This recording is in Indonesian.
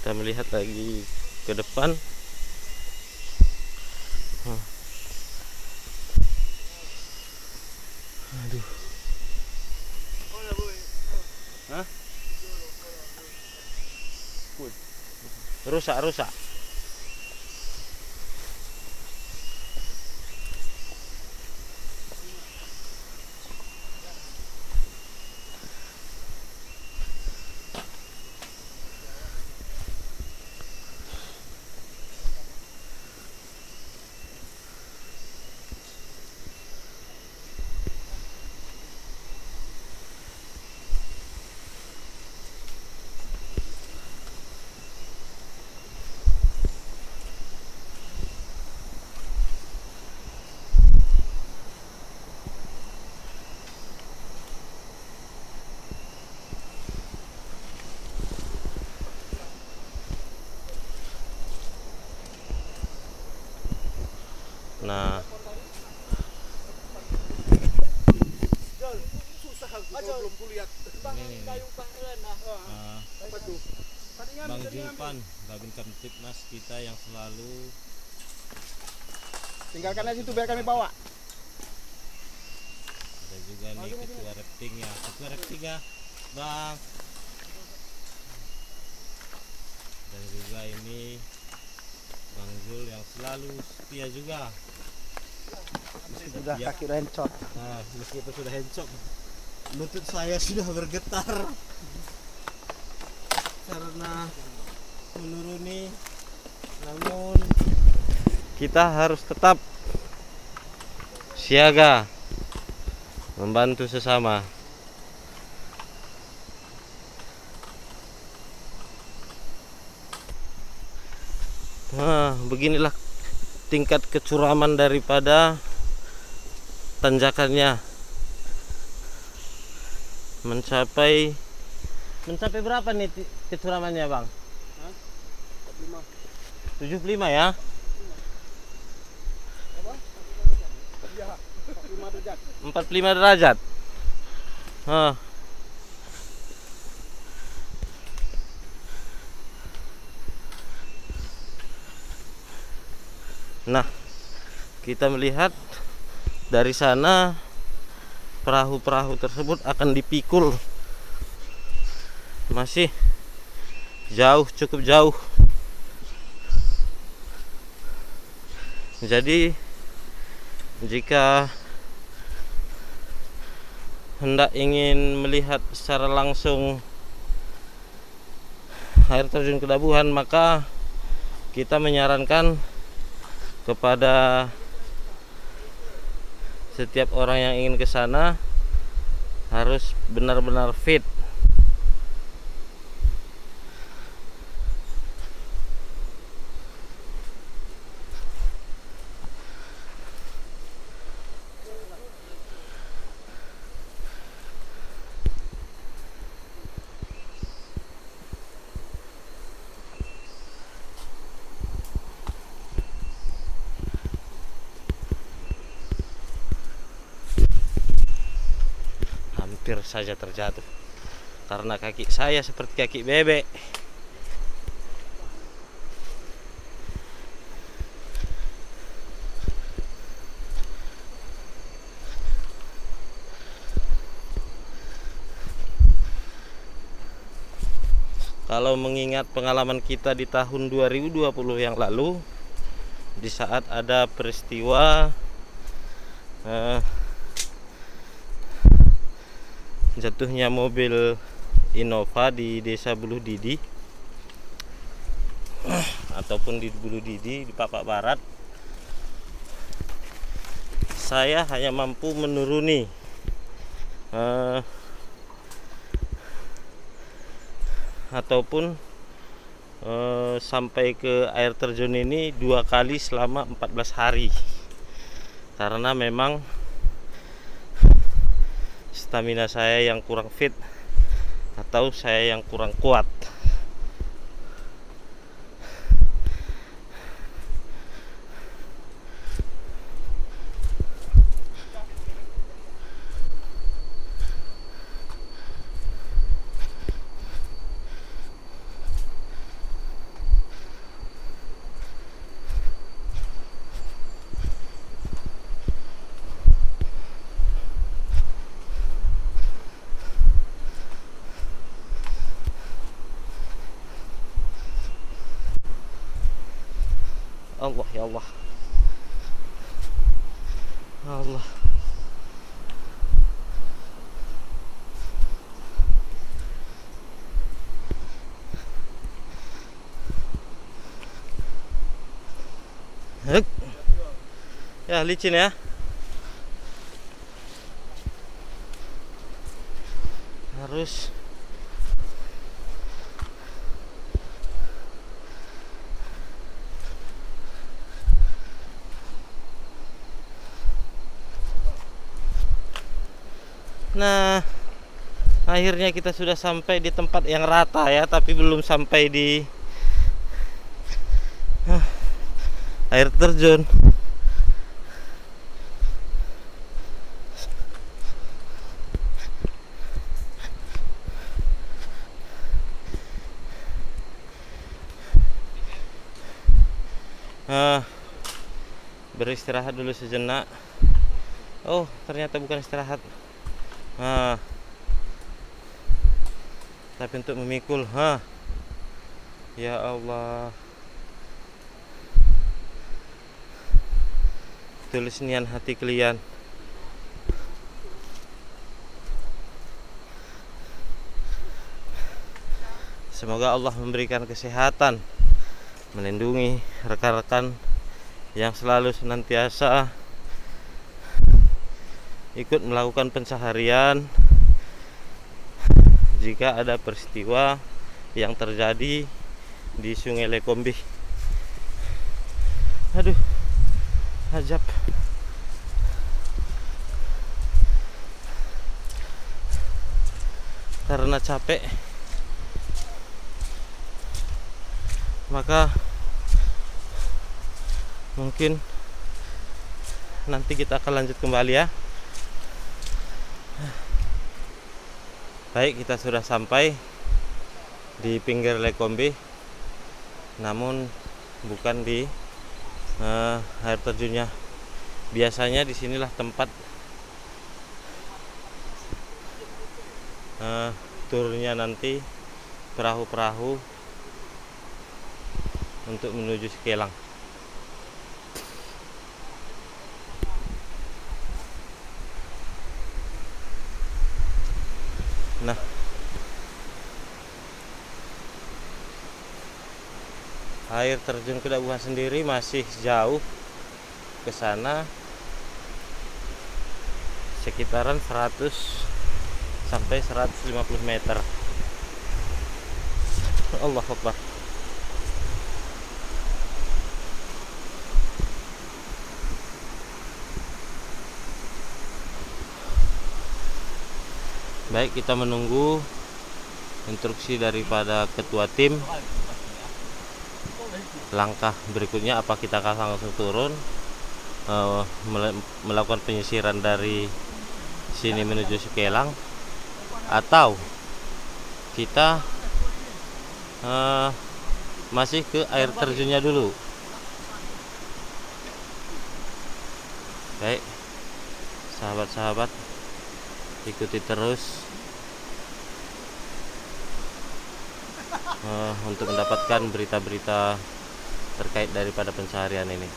Kita melihat lagi ke depan. Aduh. Hah? Rusak. Nah, belum kulihat. Bang Julpan, Babin Kamtipmas kita yang selalu Tinggalkan aja situ biar kami bawa. ada juga nih ketua repting ya, Bang. Dan juga ini Bang Jul yang selalu setia juga. Sudah kaki rencot. Nah, meskipun sudah hencok, lutut saya sudah bergetar karena menuruni, namun kita harus tetap siaga, membantu sesama. Nah, beginilah tingkat kecuraman daripada tanjakannya. Mencapai berapa nih kecuramannya, Bang? 75 ya? 45 derajat. Nah, kita melihat dari sana perahu-perahu tersebut akan dipikul. Masih jauh, cukup jauh. Jadi jika hendak ingin melihat secara langsung air terjun Kedabuhan, maka kita menyarankan kepada setiap orang yang ingin ke sana harus benar-benar fit. Hampir saja terjatuh karena kaki saya seperti kaki bebek. Kalau mengingat pengalaman kita di tahun 2020 yang lalu, di saat ada peristiwa jatuhnya mobil Innova di Desa Buluh Didi ataupun di Buluh Didi di Papak Barat, saya hanya mampu menuruni ataupun sampai ke air terjun ini 2 kali selama 14 hari karena memang stamina saya yang kurang fit atau saya yang kurang kuat. Allah ya Allah. Allah. Hek. Ya licin ya. Harus Nah, akhirnya kita sudah sampai di tempat yang rata ya, tapi belum sampai di air terjun. Beristirahat dulu sejenak. Oh, ternyata bukan istirahat. Tapi untuk memikul. Ya Allah. Tulis nian hati kalian. Semoga Allah memberikan kesehatan, melindungi rekan-rekan yang selalu senantiasa ikut melakukan pencaharian jika ada peristiwa yang terjadi di Sungai Lekombi. Aduh, ajab. Karena capek, maka mungkin nanti kita akan lanjut kembali ya. Baik, kita sudah sampai di pinggir Lekombi, namun bukan di air terjunnya. Biasanya disinilah tempat turunnya nanti perahu-perahu untuk menuju Sekelang. Nah, air terjun Kedabuhan sendiri masih jauh ke sana, sekitaran 100 sampai 150 meter. Allahu Akbar. Baik, kita menunggu instruksi daripada ketua tim. Langkah berikutnya apa kita akan langsung turun melakukan penyisiran dari sini menuju Sekelang, atau kita masih ke air terjunnya dulu. Baik, sahabat-sahabat, ikuti terus untuk mendapatkan berita-berita terkait daripada pencaharian ini.